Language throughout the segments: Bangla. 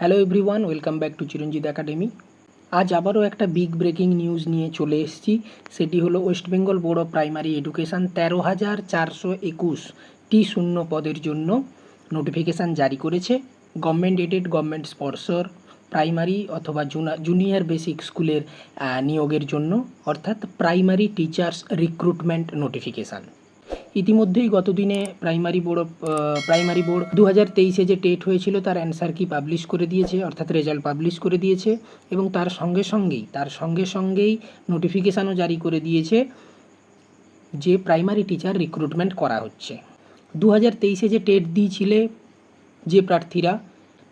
Hello everyone, welcome back to Chiranjit academy. আজ আবারও একটা বিগ ব্রেকিং নিউজ নিয়ে চলে এসেছি। সেটি হলো West Bengal board of primary education 13,421টি শূন্য পদের জন্য নোটিফিকেশান জারি করেছে। Government aided, government sponsor primary অথবা জুনিয়র বেসিক স্কুলের নিয়োগের জন্য, অর্থাৎ প্রাইমারি টিচার্স রিক্রুটমেন্ট নোটিফিকেশান। ইতিমধ্যেই গতদিনে প্রাইমারি বোর্ড 2023-এ যে টেট হয়েছিল তার অ্যান্সার কি পাবলিশ করে দিয়েছে, অর্থাৎ রেজাল্ট পাবলিশ করে দিয়েছে, এবং তার সঙ্গে সঙ্গেই নোটিফিকেশানও জারি করে দিয়েছে যে প্রাইমারি টিচার রিক্রুটমেন্ট করা হচ্ছে। 2023-এ যে টেট দিয়েছিলে যে প্রার্থীরা,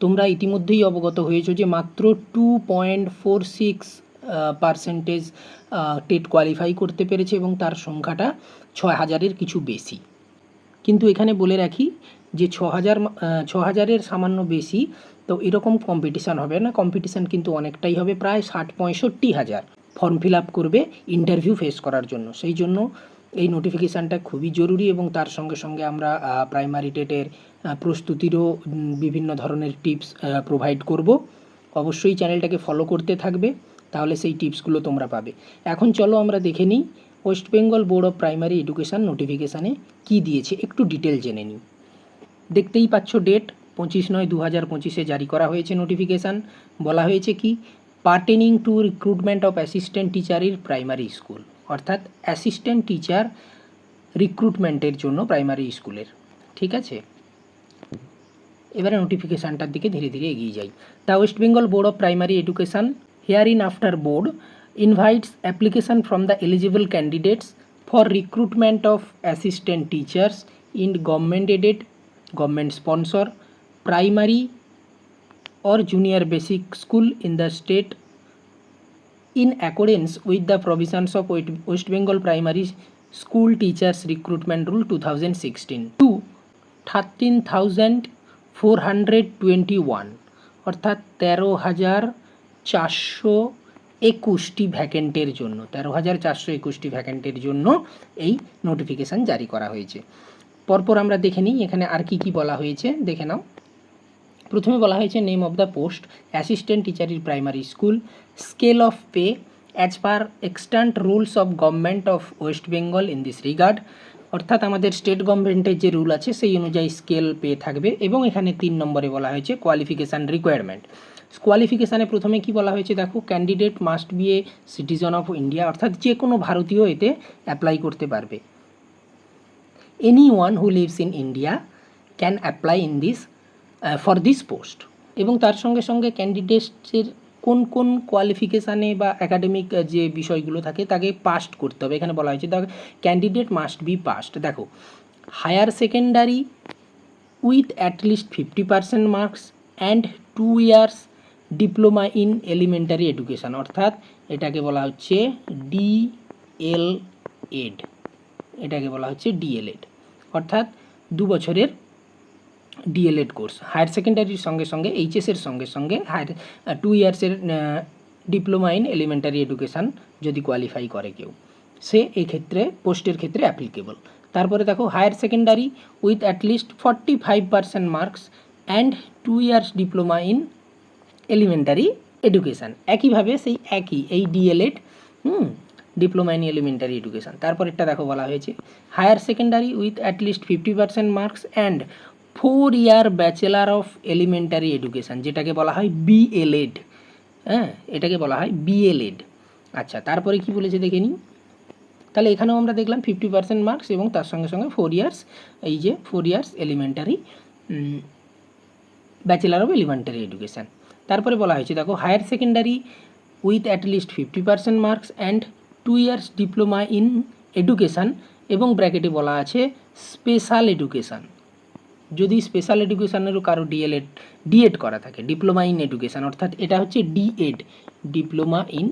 তোমরা ইতিমধ্যেই অবগত হয়েছো যে মাত্র 2.46% টেট কোয়ালিফাই করতে পেরেছে এবং তার সংখ্যাটা 6,000-এর কিছু বেশি। কিন্তু এখানে বলে রাখি যে 6,000-এর সামান্য বেশি, তো এরকম কম্পিটিশান হবে না। কম্পিটিশান কিন্তু অনেকটাই হবে, প্রায় 60-65,000 ফর্ম ফিল আপ করবে ইন্টারভিউ ফেস করার জন্য। সেই জন্য এই নোটিফিকেশানটা খুবই জরুরি, এবং তার সঙ্গে সঙ্গে আমরা প্রাইমারি টেটের প্রস্তুতিরও বিভিন্ন ধরনের টিপস প্রোভাইড করব। অবশ্যই চ্যানেলটাকে ফলো করতে থাকবে, তাহলে সেই টিপসগুলো তোমরা পাবে। এখন চলো আমরা দেখে নিই West Bengal board of primary education নোটিফিকেশানে কী দিয়েছে, একটু ডিটেল জেনে নিই। দেখতেই পাচ্ছ ডেট 25/9/2025-এ জারি করা হয়েছে নোটিফিকেশান। বলা হয়েছে কি, pertaining to recruitment of assistant teacher in primary school, অর্থাৎ অ্যাসিস্ট্যান্ট টিচার রিক্রুটমেন্টের জন্য প্রাইমারি স্কুলের। ঠিক আছে, এবারে নোটিফিকেশানটার দিকে ধীরে ধীরে এগিয়ে যাই। The West Bengal board of primary education here in after board invites application from the eligible candidates for recruitment of assistant teachers in government aided, government sponsor primary or junior basic school in the state in accordance with the provisions of West Bengal Primary School Teachers Recruitment Rule 2016 to 13,421, অর্থাৎ 13,421টি ভ্যাকেন্টের জন্য 13,421টি ভ্যাকেন্টের জন্য এই নোটিফিকেশান জারি করা হয়েছে। পরপর আমরা দেখে নিই এখানে আর কি কি বলা হয়েছে, দেখে নাও। প্রথমে বলা হয়েছে name of the post assistant teacher in primary school, scale of pay as per extant rules of government of West Bengal in this regard, অর্থাৎ আমাদের স্টেট গভর্নমেন্টের যে রুল আছে সেই অনুযায়ী স্কেল পে থাকবে। এবং এখানে 3 নম্বরে বলা হয়েছে কোয়ালিফিকেশান রিকোয়ারমেন্ট। কোয়ালিফিকেশানে প্রথমে কি বলা হয়েছে দেখো, candidate must B a citizen of India, অর্থাৎ যে কোনো ভারতীয় এতে অ্যাপ্লাই করতে পারবে। Anyone who lives in India can apply in this for this post. এবং তার সঙ্গে সঙ্গে ক্যান্ডিডেটসের কোন কোন কোয়ালিফিকেশানে বা একাডেমিক যে বিষয়গুলো থাকে তাকে পাস্ট করতে হবে। এখানে বলা হয়েছে the candidate must be passed. দেখো, higher secondary with at least 50% marks and 2 years diploma in elementary education, অর্থাৎ এটাকে বলা হচ্ছে ডিএলএড। এটাকে বলা হচ্ছে ডিএলএড, অর্থাৎ 2 বছরের ডিএলএড কোর্স। হায়ার সেকেন্ডারির সঙ্গে সঙ্গে এইচএসের সঙ্গে সঙ্গে 2 yearsের ডিপ্লোমা ইন এলিমেন্টারি এডুকেশান যদি কোয়ালিফাই করে কেউ, সে এই ক্ষেত্রে পোস্টের ক্ষেত্রে অ্যাপ্লিকেবল। তারপরে দেখো, higher secondary with at least 45% marks and 2 years diploma in elementary education. একইভাবে সেই একই এই DElEd diploma in elementary education. তারপরেরটা দেখো বলা হয়েছে higher secondary with at least 50% marks and 4 year bachelor of elementary education, যেটাকে বলা হয় বিএলএড। হ্যাঁ, এটাকে বলা হয় বিএলএড। আচ্ছা, তারপরে কি বলেছে দেখে নিই। তাহলে এখানেও আমরা দেখলাম 50% মার্কস এবং তার সঙ্গে সঙ্গে 4 years, এই যে 4 years elementary bachelor of elementary education. তারপরে বলা হয়েছে দেখো, higher secondary with at least 50% marks and 2 years diploma in education, এবং ব্র্যাকেটে বলা আছে স্পেশাল এডুকেশান। যদি স্পেশাল এডুকেশানেরও কারো ডিএড করা থাকে, ডিপ্লোমা ইন এডুকেশান, অর্থাৎ এটা হচ্ছে ডিএড, ডিপ্লোমা ইন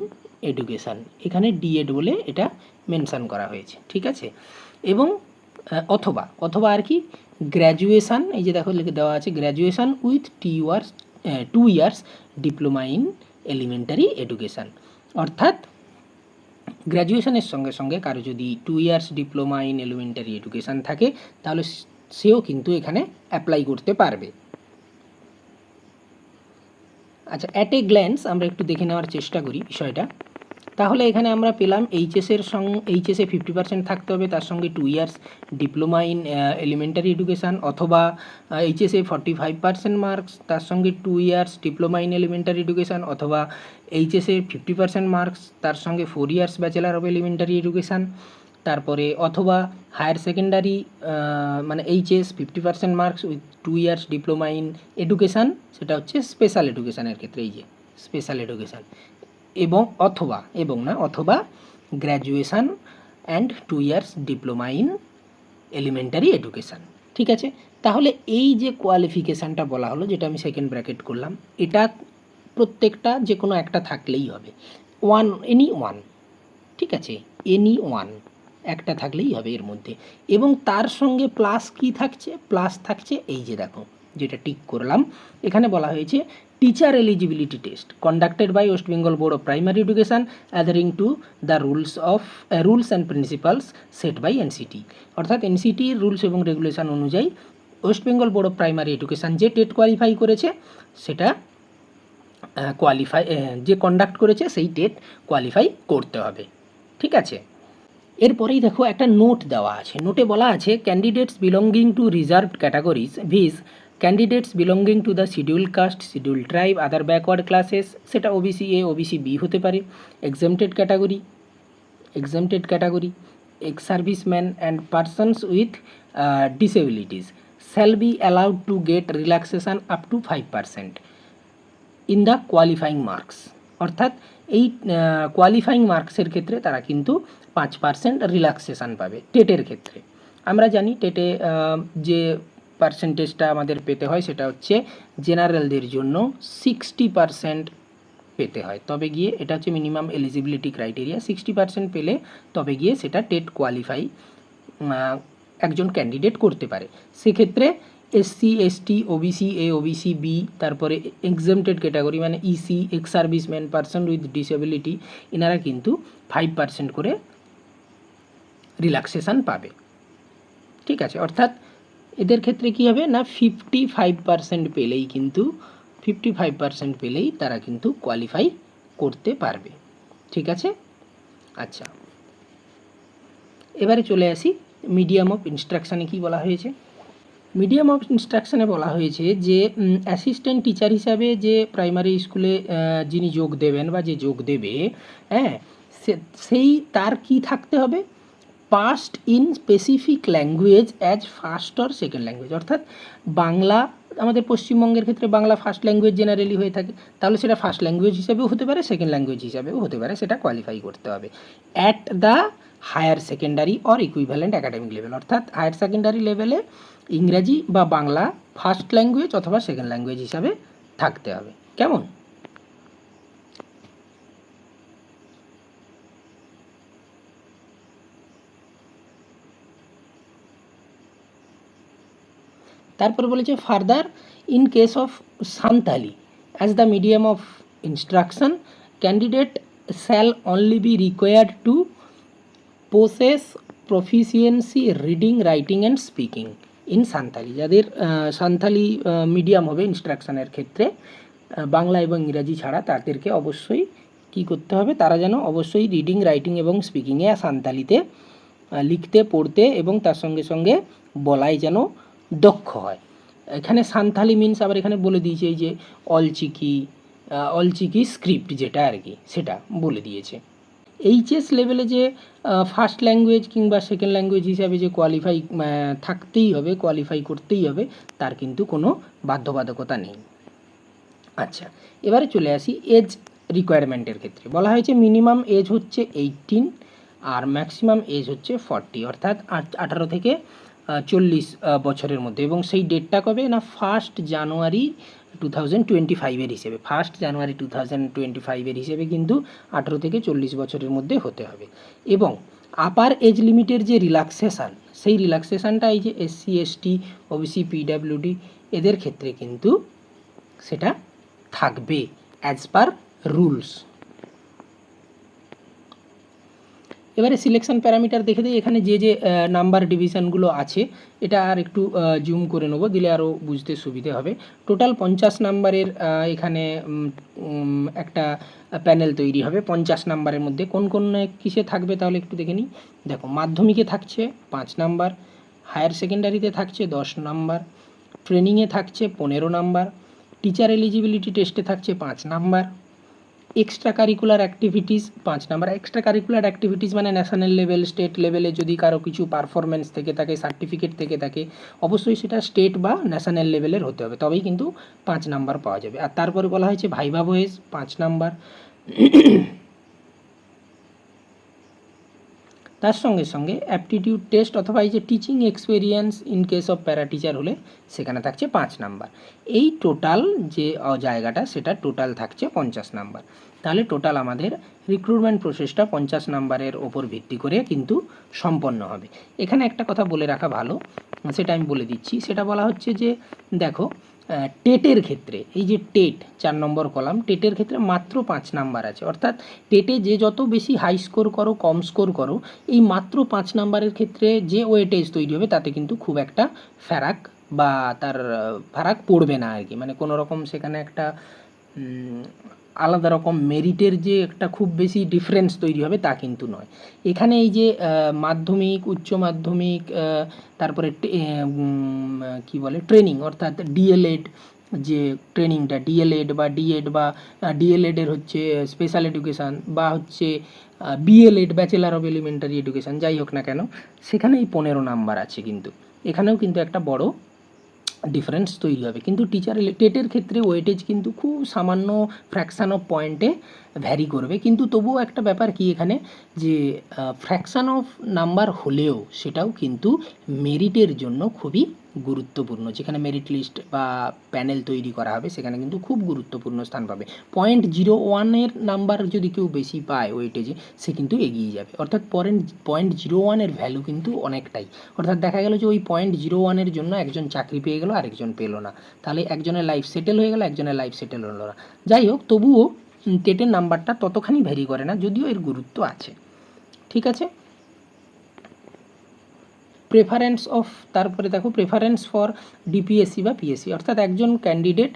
এডুকেশান। এখানে ডিএড বলে এটা মেনশান করা হয়েছে, ঠিক আছে। এবং অথবা আর কি গ্র্যাজুয়েশান, এই যে দেখো লিখে দেওয়া আছে graduation with 2 years diploma in elementary education, অর্থাৎ গ্র্যাজুয়েশনের সঙ্গে সঙ্গে কারো যদি 2 years diploma in elementary education থাকে তাহলে সেও কিন্তু এখানে অ্যাপ্লাই করতে পারবে। আচ্ছা, অ্যাট এ গ্ল্যান্স আমরা একটু দেখে নেওয়ার চেষ্টা করি বিষয়টা। তাহলে এখানে আমরা পেলাম এইচএসে 50% থাকতে হবে, তার সঙ্গে 2 years diploma in elementary education, অথবা এইচএসে 45% মার্কস, তার সঙ্গে 2 years diploma in elementary education, অথবা এইচএসে 50% মার্কস, তার সঙ্গে 4 years bachelor of elementary education, তারপরে অথবা হায়ার সেকেন্ডারি মানে HS 50% marks with 2 years diploma in education, সেটা হচ্ছে স্পেশাল এডুকেশানের ক্ষেত্রে, এই যে স্পেশাল এডুকেশান, অথবা graduation and 2 years diploma in elementary education. ঠিক আছে, তাহলে এই যে কোয়ালিফিকেশানটা বলা হলো, যেটা আমি সেকেন্ড ব্র্যাকেট করলাম, এটা প্রত্যেকটা যে কোনো একটা থাকলেই হবে, এনি ওয়ান। ঠিক আছে, এনি ওয়ান একটা থাকলেই হবে এর মধ্যে, এবং তার সঙ্গে প্লাস কি থাকছে, প্লাস থাকছে এই যে দেখো যেটা টিক করলাম, এখানে বলা হয়েছে teacher eligibility test conducted by West Bengal board of primary education adhering to the rules and principles set by NCT. অর্থাৎ এনসিটির রুলস এবং রেগুলেশন অনুযায়ী West Bengal board of primary education যে টেট কোয়ালিফাই করেছে, সেটা যে কন্ডাক্ট করেছে সেই টেট কোয়ালিফাই করতে হবে। ঠিক আছে, এরপরেই দেখো একটা নোট দেওয়া আছে, নোটে বলা আছে candidates belonging to reserved categories candidates belonging to the scheduled caste, scheduled tribe, other backward classes, সেটা ওবিসি এ, ওবিসি বি হতে পারে, exempted category, ex serviceman and persons with disabilities shall be allowed to get relaxation up to 5% in the qualifying marks. অর্থাৎ এই কোয়ালিফাইং মার্কসের ক্ষেত্রে তারা কিন্তু 5% রিল্যাক্সেশান পাবে। টেটের ক্ষেত্রে আমরা জানি টেটে যে পার্সেন্টেজটা আমাদের পেতে হয় সেটা হচ্ছে জেনারেলদের জন্য 60% পেতে হয়, তবে গিয়ে এটা হচ্ছে মিনিমাম এলিজিবিলিটি ক্রাইটেরিয়া, 60% পেলে তবে গিয়ে সেটা টেট কোয়ালিফাই একজন ক্যান্ডিডেট করতে পারে। সেক্ষেত্রে SC, ST, OBC A, OBC B, তারপরে এক্সেমটেড ক্যাটাগরি মানে EC, ex serviceman, person with disability, এনারা কিন্তু 5% করে রিল্যাক্সেশান পাবে। ঠিক আছে, অর্থাৎ এদের ক্ষেত্রে কী হবে না, 55% পেলেই কিন্তু 55% পেলেই তারা কিন্তু কোয়ালিফাই করতে পারবে। ঠিক আছে, আচ্ছা এবারে চলে আসি মিডিয়াম অফ ইনস্ট্রাকশানে কী বলা হয়েছে। মিডিয়াম অফ ইনস্ট্রাকশানে বলা হয়েছে যে অ্যাসিস্ট্যান্ট টিচার হিসাবে যে প্রাইমারি স্কুলে যিনি যোগ দেবেন বা যে যোগ দেবে, হ্যাঁ, সেই তার কি থাকতে হবে, passed in specific language as first or second language. অর্থাৎ বাংলা, আমাদের পশ্চিমবঙ্গের ক্ষেত্রে বাংলা ফার্স্ট ল্যাঙ্গুয়েজ জেনারেলি হয়ে থাকে, তাহলে সেটা ফার্স্ট ল্যাঙ্গুয়েজ হিসাবেও হতে পারে, সেকেন্ড ল্যাঙ্গুয়েজ হিসাবেও হতে পারে, সেটা কোয়ালিফাই করতে হবে at the higher secondary or equivalent academic level. অর্থাৎ হায়ার সেকেন্ডারি লেভেলে ইংরাজি বা বাংলা ফার্স্ট ল্যাঙ্গুয়েজ অথবা সেকেন্ড ল্যাঙ্গুয়েজ হিসাবে থাকতে হবে। কেমন? তারপরে বলেছে further in case of Santali as the medium of instruction candidate shall only be required to possess proficiency reading, writing and speaking in Santali. যাদের সান্তালি মিডিয়াম হবে ইনস্ট্রাকশনের ক্ষেত্রে, বাংলা এবং ইংরাজি ছাড়া, তাদেরকে অবশ্যই কী করতে হবে, তারা যেন অবশ্যই রিডিং, রাইটিং এবং স্পিকিংয়ে সান্তালিতে লিখতে, পড়তে এবং তার সঙ্গে সঙ্গে বলাই যেন দক্ষ হয়। এখানে সান্তালি মিনস আবার এখানে বলে দিয়েছে এই যে অলচিকি স্ক্রিপ্ট যেটা আর কি, সেটা বলে দিয়েছে। এইচএস লেভেলে যে ফার্স্ট ল্যাঙ্গুয়েজ কিংবা সেকেন্ড ল্যাঙ্গুয়েজ হিসাবে যে কোয়ালিফাই থাকতেই হবে, কোয়ালিফাই করতেই হবে, তার কিন্তু কোনো বাধ্যবাধকতা নেই। আচ্ছা, এবারে চলে আসি এজ রিকোয়ারমেন্টের ক্ষেত্রে। বলা হয়েছে মিনিমাম এজ হচ্ছে 18 আর ম্যাক্সিমাম এজ হচ্ছে 40, অর্থাৎ 18 থেকে 40 বছরের মধ্যে, এবং সেই ডেটটা কবে না 1 জানুয়ারি 2025 হিসেবে, 1 জানুয়ারি 2025 হিসেবে কিন্তু 18 থেকে 40 বছরের মধ্যে হতে হবে। এবং আপার এজ লিমিটের যে রিল্যাক্সেশান, সেই রিল্যাক্সেশানটা এই যে এসসি, এসটি, ওবিসি, পিডাব্লিউডি এদের ক্ষেত্রে কিন্তু সেটা থাকবে অ্যাজ পার রুলস। এবারে সিলেকশন প্যারামিটার দেখে দিই, এখানে যে নাম্বার ডিভিশনগুলো আছে এটা আর একটু জুম করে নেবো, দিলে আরও বুঝতে সুবিধে হবে। টোটাল 50 নাম্বারের এখানে একটা প্যানেল তৈরি হবে। 50 নাম্বারের মধ্যে কোন কোন কিসে থাকবে তাহলে একটু দেখে নিই। দেখো, মাধ্যমিকে থাকছে 5 নাম্বার, হায়ার সেকেন্ডারিতে থাকছে 10 নাম্বার, ট্রেনিংয়ে থাকছে 15 নাম্বার, টিচার এলিজিবিলিটি টেস্টে থাকছে 5 number, extra curricular activities 5 number. Extra curricular activities মানে ন্যাশনাল লেভেল, স্টেট লেভেলে যদি কারো কিছু পারফরমেন্স থেকে থাকে, সার্টিফিকেট থেকে থাকে, অবশ্যই সেটা স্টেট বা ন্যাশনাল লেভেলের হতে হবে, তবেই কিন্তু 5 নাম্বার পাওয়া যাবে। আর তারপরে বলা হয়েছে ভাইভা ভয়েস 5 নাম্বার। তার সঙ্গে সঙ্গে অ্যাপটিটিউড টেস্ট অথবা এই যে teaching experience in case of para teacher হলে সেখানে থাকছে 5 নাম্বার। এই টোটাল যে জায়গাটা সেটা টোটাল থাকছে 50 নাম্বার। তাহলে টোটাল আমাদের রিক্রুটমেন্ট প্রসেসটা 50 নাম্বারের ওপর ভিত্তি করে কিন্তু সম্পন্ন হবে। এখানে একটা কথা বলে রাখা ভালো, সেটা আমি বলে দিচ্ছি। সেটা বলা হচ্ছে যে দেখো, টেটের ক্ষেত্রে এই যে টেট 4 নম্বর কলাম, টেটের ক্ষেত্রে মাত্র 5 নাম্বার আছে। অর্থাৎ টেটে যে যত বেশি হাই স্কোর করো, কম স্কোর করো, এই মাত্র 5 নাম্বারের ক্ষেত্রে যে ওয়েটেজ তৈরি হবে তাতে কিন্তু খুব একটা ফারাক বা তার ফারাক পড়বে না আর কি। মানে কোনো রকম সেখানে একটা আলাদা রকম মেরিটের যে একটা খুব বেশি ডিফারেন্স তৈরি হবে তা কিন্তু নয়। এখানে এই যে মাধ্যমিক, উচ্চ মাধ্যমিক, তারপরে কী বলে ট্রেনিং, অর্থাৎ ডিএলএড যে ট্রেনিংটা, ডিএলএড বা ডিএড বা ডিএলএডের হচ্ছে স্পেশাল এডুকেশান বা হচ্ছে BElEd bachelor of elementary education, যাই হোক না কেন, সেখানে এই 15 নাম্বার আছে। কিন্তু এখানেও কিন্তু একটা বড় ডিফারেন্স তৈরি হবে। কিন্তু টিচার টেটের ক্ষেত্রে ওয়েটেজ কিন্তু খুব সামান্য ফ্র্যাকশান অফ পয়েন্টে ভ্যারি করবে। কিন্তু তবুও একটা ব্যাপার কি এখানে, যে ফ্র্যাকশান অফ নাম্বার হলেও সেটাও কিন্তু মেরিটের জন্য খুবই গুরুত্বপূর্ণ। যেখানে মেরিট লিস্ট বা প্যানেল তৈরি করা হবে সেখানে কিন্তু খুব গুরুত্বপূর্ণ স্থান পাবে। 0.01 নাম্বার যদি কেউ বেশি পায় ওয়েটেজে, সে কিন্তু এগিয়ে যাবে। অর্থাৎ 0.01 ভ্যালু কিন্তু অনেকটাই। অর্থাৎ দেখা গেল যে ওই 0.01 জন্য একজন চাকরি পেয়ে গেল, আরেকজন পেলো না, তাহলে একজনের লাইফ সেটেল হয়ে গেল, একজনের লাইফ সেটেল হলো না। যাই হোক, তবুও টেটের নাম্বারটা ততখানি ভ্যারি করে না, যদিও এর গুরুত্ব আছে। ঠিক আছে। প্রেফারেন্স অফ, তারপরে দেখো প্রেফারেন্স ফর ডিপিএসসি বা পিএসসি, অর্থাৎ একজন ক্যান্ডিডেট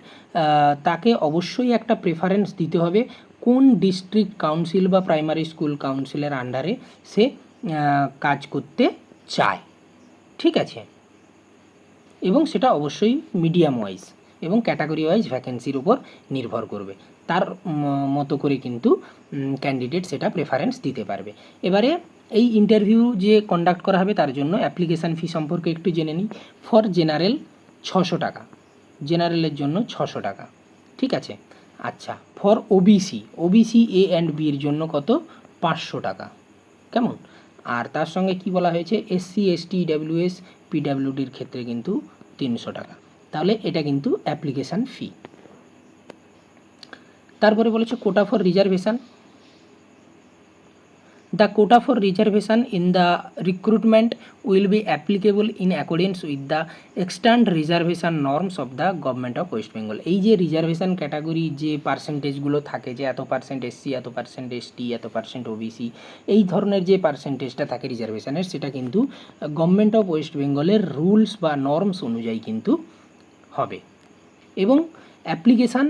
তাকে অবশ্যই একটা প্রেফারেন্স দিতে হবে কোন ডিস্ট্রিক্ট কাউন্সিল বা প্রাইমারি স্কুল কাউন্সিলের আন্ডারে সে কাজ করতে চায়। ঠিক আছে। এবং সেটা অবশ্যই মিডিয়াম ওয়াইজ এবং ক্যাটাগরি ওয়াইজ ভ্যাকেন্সির উপর নির্ভর করবে। তার মতো করে কিন্তু ক্যান্ডিডেট সেটা প্রেফারেন্স দিতে পারবে। এবারে এই ইন্টারভিউ যে কন্ডাক্ট করা হবে তার জন্য অ্যাপ্লিকেশান ফি সম্পর্কে একটু জেনে নিই। ফর জেনারেল 600 টাকা, জেনারেলের জন্য 600 টাকা। ঠিক আছে। আচ্ছা, for OBC A and B এর জন্য কত? 500 টাকা। কেমন? আর তার সঙ্গে কি বলা হয়েছে, এসসি এসটি ইডাব্লিউএস পিডাব্লিউডির ক্ষেত্রে কিন্তু 300 টাকা। তাহলে এটা কিন্তু অ্যাপ্লিকেশান ফি। তারপরে বলেছে quota for reservation. The quota for reservation in the recruitment will be applicable in accordance with the extant reservation norms of the government of West Bengal. এই যে রিজার্ভেশন ক্যাটাগরি যে পার্সেন্টেজগুলো থাকে, যে এত পার্সেন্ট এসসি, এত পার্সেন্ট এসটি, এত পার্সেন্ট ওবিসি, এই ধরনের যে পার্সেন্টেজটা থাকে রিজার্ভেশনের, সেটা কিন্তু গভর্নমেন্ট অফ ওয়েস্ট বেঙ্গলের রুলস বা নর্মস অনুযায়ী কিন্তু হবে। এবং অ্যাপ্লিকেশান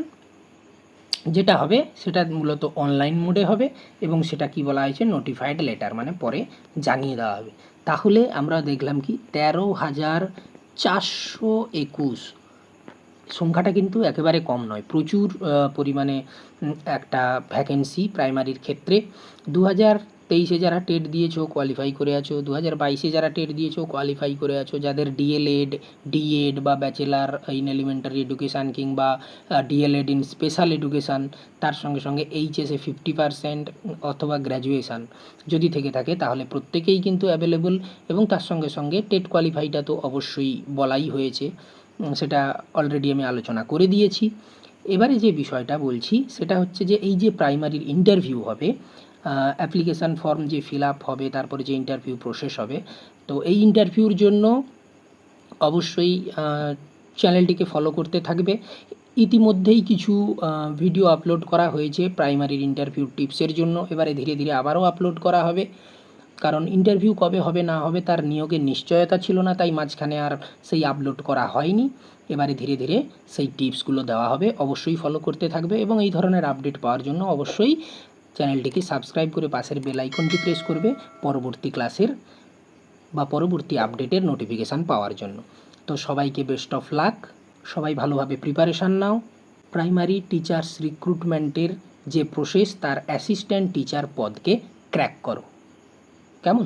যেটা হবে সেটা মূলত অনলাইন মোডে হবে এবং সেটা কি বলা হয়েছে, নোটিফাইড লেটার, মানে পরে জানিয়ে দেওয়া হবে। তাহলে আমরা দেখলাম কি 13,421 সংখ্যাটা কিন্তু একেবারে কম নয়, প্রচুর পরিমাণে একটা ভ্যাকেন্সি প্রাইমারির ক্ষেত্রে। 2023-এ যারা টেট দিয়েছো কোয়ালিফাই করে আছো, 2022-এ যারা টেট দিয়েছো কোয়ালিফাই করে আছো, যাদের ডিএলএড, ডিএড বা ব্যাচেলার ইন এলিমেন্টারি এডুকেশান কিংবা ডিএলএড ইন স্পেশাল এডুকেশান, তার সঙ্গে সঙ্গে এইচএসে 50% অথবা গ্র্যাজুয়েশান যদি থেকে থাকে, তাহলে প্রত্যেকেই কিন্তু অ্যাভেলেবল। এবং তার সঙ্গে সঙ্গে টেট কোয়ালিফাইটা তো অবশ্যই বলাই হয়েছে, সেটা অলরেডি আমি আলোচনা করে দিয়েছি। এবারে যে বিষয়টা বলছি সেটা হচ্ছে যে এই যে প্রাইমারির ইন্টারভিউ হবে, অ্যাপ্লিকেশান ফর্ম যে ফিল আপ হবে, তারপরে যে ইন্টারভিউ প্রসেস হবে, তো এই ইন্টারভিউর জন্য অবশ্যই চ্যানেলটিকে ফলো করতে থাকবে। ইতিমধ্যেই কিছু ভিডিও আপলোড করা হয়েছে প্রাইমারির ইন্টারভিউ টিপসের জন্য, এবারে ধীরে ধীরে আবারও আপলোড করা হবে। কারণ ইন্টারভিউ কবে হবে না হবে তার নিয়োগের নিশ্চয়তা ছিল না, তাই মাঝখানে আর সেই আপলোড করা হয়নি। এবারে ধীরে ধীরে সেই টিপসগুলো দেওয়া হবে, অবশ্যই ফলো করতে থাকবে এবং এই ধরনের আপডেট পাওয়ার জন্য অবশ্যই চ্যানেলটিকে সাবস্ক্রাইব করে পাশের বেল আইকনটি প্রেস করবে পরবর্তী ক্লাসের বা পরবর্তী আপডেটের নোটিফিকেশান পাওয়ার জন্য। তো সবাইকে বেস্ট অফ লাক, সবাই ভালোভাবে প্রিপারেশান নাও। প্রাইমারি টিচার্স রিক্রুটমেন্টের যে প্রসেস তার অ্যাসিস্ট্যান্ট টিচার পদকে ক্র্যাক করো। কেমন?